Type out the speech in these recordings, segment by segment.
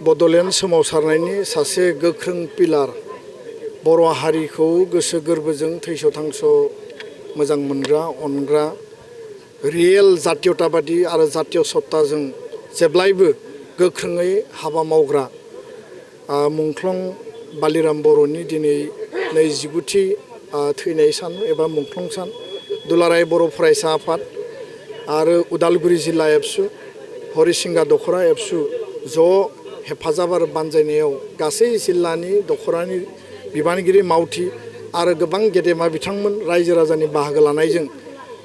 बड'लेण्ड सोमावसारनायनि सासे गोख्रों पिलार बर' हारिखौ गोसो गोरबोजों थैस' थांस' मोजां मोनग्रा अनग्रा रियेल जातीयताबादी आरो जातीय सत्ताजों जेब्लायबो गोख्रोङै हाबा मावग्रा मुंख्लं बालिराम बर'नि दिनै 29थि थैनाय सान एबा मुंख्लं सान दुलाराय बर' फरायसा आफाद आरो उदालगुरि जिल्ला एबसु हरिसिंगा दख'रा एबसु ज' हेफाजाब आरो बानजायनायाव गासै जिल्लानि दख'रानि बिबानगिरि मावथि आरो गोबां गेदेमा बिथांमोन रायजो राजानि बाहागो लानायजों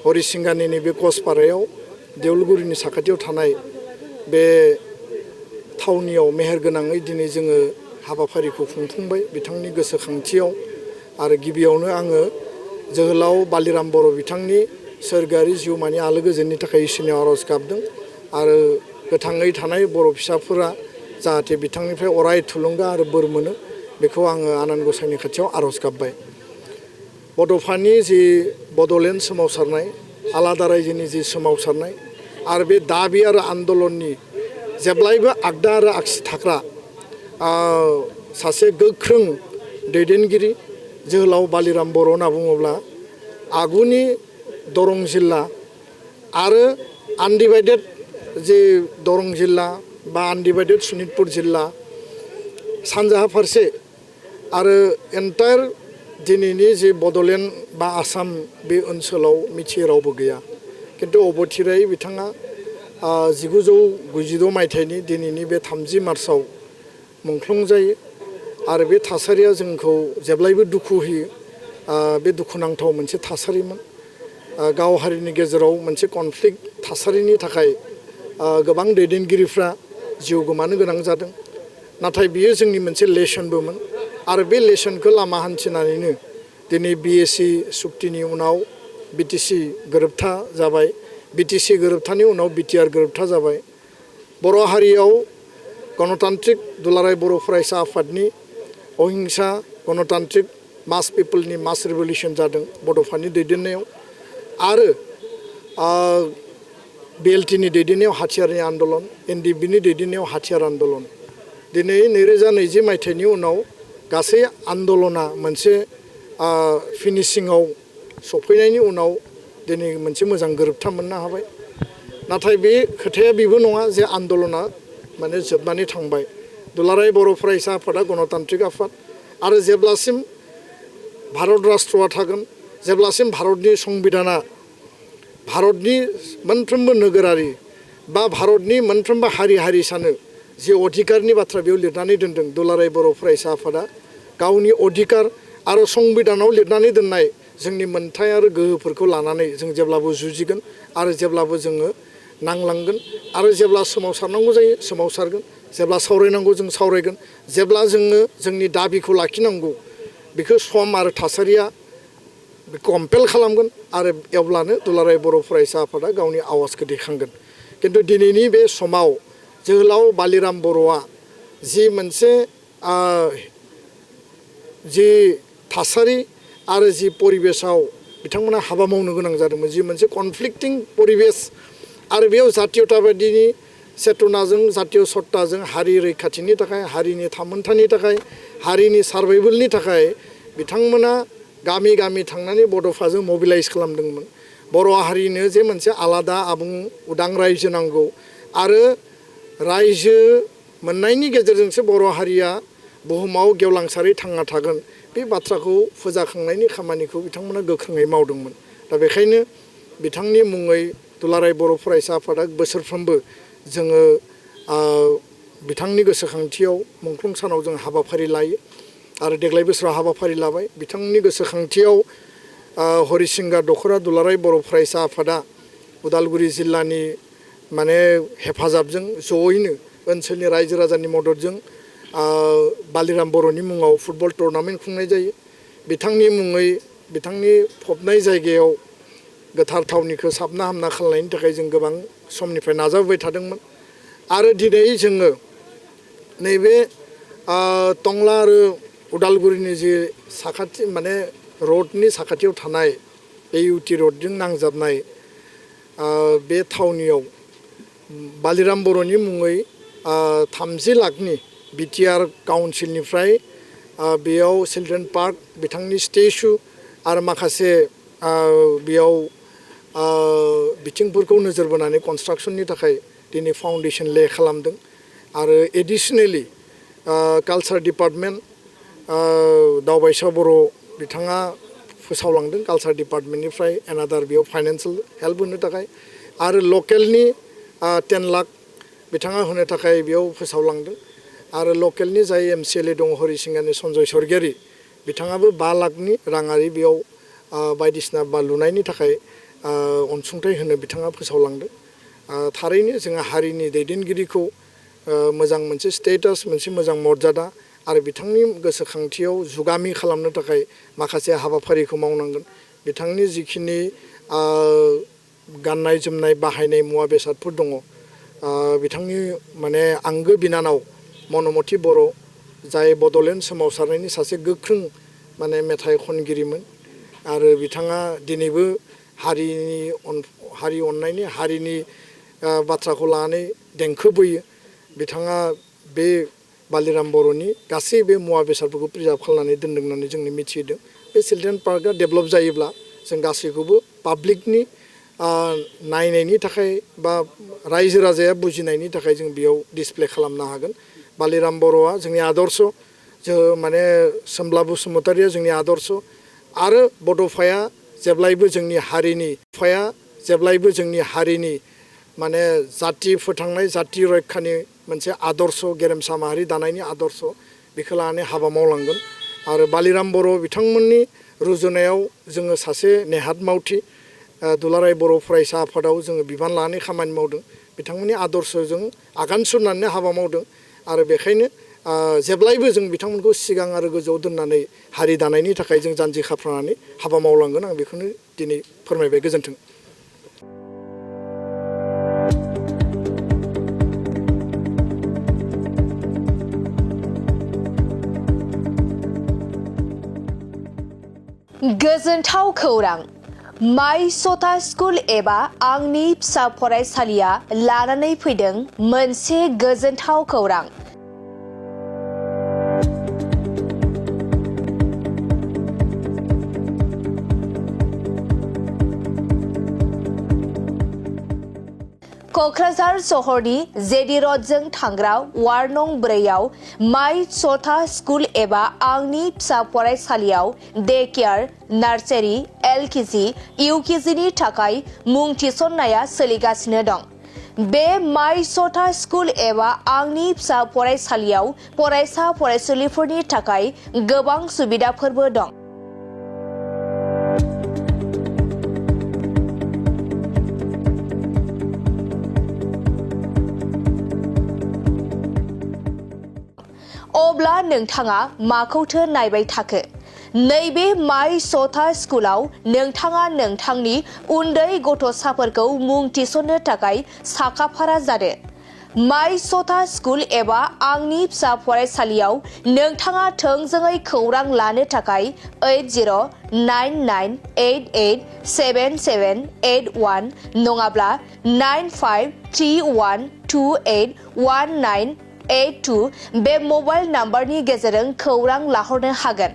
हरिसिंगानि नैबे कचपारायाव देउलगुरिनि साखाथियाव थानाय बे थावनियाव मेहेरगोनाङै दिनै जोङो हाबाफारिखौ खुंफुंबाय बिथांनि गोसोखांथियाव आरो गिबियावनो आङो जोहोलाव बालिराम बर' बिथांनि सोरगोआरि जिउमानि आलो गोजोननि थाखाय इसोरनियाव आर'ज गाबदों आरो गोथाङै थानाय बर' फिसाफोरा जाहाथे बिथांनिफ्राय अराय थुलुंगा आरो बोर मोनो बेखौ आङो आनान गसाइनि खाथियाव आर'ज गाबबाय। बड'फानि जि बड'लेण्ड सोमावसारनाय आलादा रायजोनि जि सोमावसारनाय आरो बे दाबि आरो आन्दलननि जेब्लायबो आगदा आरो आगसि थाग्रा सासे गोख्रों दैदेनगिरि जोहोलाव बालिराम बर' होनना बुङोब्ला आगुनि दरं जिल्ला आरो आनडिभाइडेड जे दरं जिल्ला बा आनडिभाइडेड सनितपुर जिल्ला सानजाहा फारसे आरो एन्टायार दिनैनि जे बड'लेण्ड बा आसाम बे ओनसोलाव मिथियै रावबो गैया खिन्थु अबथिरायै बिथाङा 1996 मायथाइनि दिनैनि बे 30 मार्चआव मुंख्लं जायो आरो बे थासारिया जोंखौ जेब्लायबो दुखु होयो। बे दुखुनांथाव मोनसे थासारिमोन गाव हारिनि गेजेराव मोनसे कनफ्लिक्ट थासारिनि थाखाय गोबां दैदेनगिरिफ्रा जिउ गोमानो गोनां जादों नाथाय बियो जोंनि मोनसे लेसनबोमोन आरो बे लेसनखौ लामा हान्थिनानैनो दिनै बिएसि सुक्तिनि उनाव बिटिसि गोरोबथा जाबाय बिटिसि गोरोबथानि उनाव बिटिआर गोरोबथा जाबाय बर' हारियाव गणतान्त्रिक दुलाराय बर' फरायसा आफादनि अहिंसा गणतान्त्रिक मास पिपोलनि मास रिभलिउसन जादों बड'फानि दैदेननायाव आरो बिएलटिनि दैदेननायाव हाथियारनि आन्दलन एनडिएफबिनि दैदेननायाव हाथियार आन्दलन दिनै 2020 मायथाइनि उनाव गासै आन्दलना मोनसे फिनिशिंआव सफैनायनि उनाव दिनै मोनसे मोजां गोरोबथा मोननो हाबाय नाथाय बे खोथाया बेबो नङा जे आन्दलना माने जोबनानै थांबाय दुलाराय बर' फरायसा आफादा गणतान्त्रिक आफाद आरो जेब्लासिम भारत राष्ट्रआ थागोन जेब्लासिम भारतनि संबिधाना भारतनि मोनफ्रोमबो नोगोरारि बा भारतनि मोनफ्रोमबो हारि हारिसानो जे अधिकारनि बाथ्रा बेयाव लिरनानै दोनदों दुलाराय बर' फरायसा आफादा गावनि अधिकार आरो संबिधानाव लिरनानै दोननाय जोंनि मोन्थाय आरो गोहोफोरखौ लानानै जों जेब्लाबो जुजिगोन आरो जेब्लाबो जोङो नांलांगोन आरो जेब्ला सोमावसारनांगौ जायो सोमावसारगोन जेब्ला सावरायनांगौ जों सावरायगोन जेब्ला जोङो जोंनि दाबिखौ लाखिनांगौ बेखौ सम आरो थासारिया कम्पेल खालामगोन आरो अब्लानो दुलाराय बर' फरायसा आफादा गावनि आवाजखौ दैखांगोन खिन्थु दिनैनि बे समाव जोहोलाव बालिराम बर'आ जि मोनसे जि थासारि आरो जि परिबेसाव बिथांमोना हाबा मावनो गोनां जादोंमोन जि मोनसे कनफ्लिक्टिं परिबेस आरो बेयाव जातीयताबादिनि चेतनाजों जातीय सत्ताजों हारि रैखाथिनि थाखाय हारिनि थामोन्थानि थाखाय हारिनि सार्भाइभेलनि थाखाय बिथांमोना गामि गामि थांनानै बड'फाजों मबिलाइज खालामदोंमोन बर' हारिनो जे मोनसे आलादा आबुं उदां रायजो नांगौ आरो रायजो मोननायनि गेजेरजोंसो बर' हारिया बुहुमाव गेवलांसारै थांना थागोन बे बाथ्राखौ फोजाखांनायनि खामानिखौ बिथांमोना गोख्रोङै मावदोंमोन दा बेखायनो बिथांनि मुङै दुलाराय बर' फरायसा आफादा बोसोरफ्रोमबो जोङो बिथांनि गोसोखांथियाव मुंख्लं सानाव जों हाबाफारि लायो आरो देग्लाय बोसोराव हाबाफारि लाबाय बिथांनि गोसोखांथियाव हरिसिंगा दख'रा दुलाराय बर' फरायसा आफादा उदालगुरि जिल्लानि माने हेफाजाबजों जयैनो ओनसोलनि रायजो राजानि मददजों बालिराम बर'नि मुङाव फुटबल टुर्नामेन्ट खुंनाय जायो बिथांनि मुङै बिथांनि फबनाय जायगायाव गोथार थावनिखौ साबना हामना खालामनायनि थाखाय जों गोबां समनिफ्राय नाजाबोबाय थादोंमोन आरो दिनै जोङो नैबे टंला आरो उदालगुरिनि जे साखाथि माने रडनि साखाथियाव थानाय एइउटि रडजों नांजाबनाय बे थावनियाव बालिराम बर'नि मुङै 30 लाखनि बिटिआर काउन्सिलनिफ्राय बेयाव चिल्ड्रेन पार्क बिथांनि स्टेचु आरो माखासे बेयाव बिथिंफोरखौ नोजोर बोनानै कनस्ट्राक्शननि थाखाय दिनै फाउन्डेसन ले खालामदों आरो एडिशनेलि कालचार डिपार्टमेन्ट दावबायसा बर' बिथाङा फोसावलांदों कालचार डिपार्टमेन्टनिफ्राय एनादार बेयाव फाइनान्सियेल हेल्प होनो थाखाय आरो लकेलनि 10 लाख बिथाङा होनो थाखाय बेयाव फोसावलांदों आरो लकेलनि जाय एमसिएलए दङ हरिसिंगानि सन्जय सरगियारि बिथाङाबो 5 लाखनि राङारि बेयाव बायदिसिना लुनायनि थाखाय अनसुंथाइ होनो बिथाङा फोसावलांदों थारैनो जोङो हारिनि दैदेनगिरिखौ मोजां मोनसे स्टेटास मोनसे मोजां मर्यादा आरो बिथांनि गोसोखांथियाव जुगामि खालामनो थाखाय माखासे हाबाफारिखौ मावनांगोन बिथांनि जिखिनि गाननाय जोमनाय बाहायनाय मुवा बेसादफोर दङ बिथांनि माने आंगो बिनानाव मनमति बर' जाय बड'लेण्ड सोमावसारनायनि सासे गोख्रों माने मेथाइ खनगिरिमोन आरो बिथाङा दिनैबो हारि अननायनि हारिनि बाथ्राखौ लानानै देंखो बोयो बिथाङा बे बालिराम बर'नि गासै बे मुवा बेसादफोरखौ प्रिजार्भ खालामनानै दोनदों होननानै जोंनो मिथिदों बे चिल्ड्रेन पार्कआ डेभेलप जायोब्ला जों गासैखौबो पाब्लिकनि नायनायनि थाखाय बा रायजो राजाया बुजिनायनि थाखाय जों बेयाव डिसप्ले खालामनो हागोन बालिराम बर'आ जोंनि आदर्श जों माने सोमब्ला बसुमतारिया जोंनि आदर्श आरो बड'फाया जेब्लायबो जोंनि हारिनि माने जाति फोथांनाय जाति रैखानि मोनसे आदर्श गेरेमसा माहारि दानायनि आदर्श बेखौ लानानै हाबा मावलांगोन आरो बालिराम बर' बिथांमोननि रुजुनायाव जोङो सासे नेहाद मावथि दुलाराय बर' फरायसा आफादाव जोङो बिबान लानानै खामानि मावदों बिथांमोननि आदर्शजों आगान सुरनानै हाबा मावदों आरो बेखायनो जेब्लायबो जों बिथांमोनखौ सिगां आरो गोजौआव दोननानै हारि दानायनि थाखाय जों जानजि खाफ्रानानै हाबा मावलांगोन आं बेखौनो दिनै फोरमायबाय गोजोन्थों गोजोनथाव खौरां माइ सता स्कुल एबा आंनि फिसा फरायसालिया लानानै फैदों मोनसे गोजोनथाव खौरां क'क्राझार सहरनि जेडि र'डजों थांग्रा वार्ड नं 4 आव माइ सता स्कुल एबा आंनि फिसा फरायसालियाव डे केयार नार्सारि एलकेजि इउकेजिनि थाखाय मुं थिसननाया सोलिगासिनो दं बे माइ सता स्कुल एबा आंनि फिसा फरायसालियाव फरायसा फरायसुलिफोरनि थाखाय गोबां सुबिदाफोरबो दं अब्ला नोंथाङा माखौथो नायबाय थाखो नैबे माइ सता स्कुलाव नोंथाङा नोंथांनि उन्दै गथ'साफोरखौ मुं थिसननो थाखाय साखाफारा जादो माइ सता स्कुल एबा आंनि फिसा फरायसालियाव नोंथाङा थोंजोङै खौरां लानो थाखाय 8099887781 नङाब्ला 9531281982 बे मबाइल नाम्बारनि गेजेरजों खौरां लाहरनो हागोन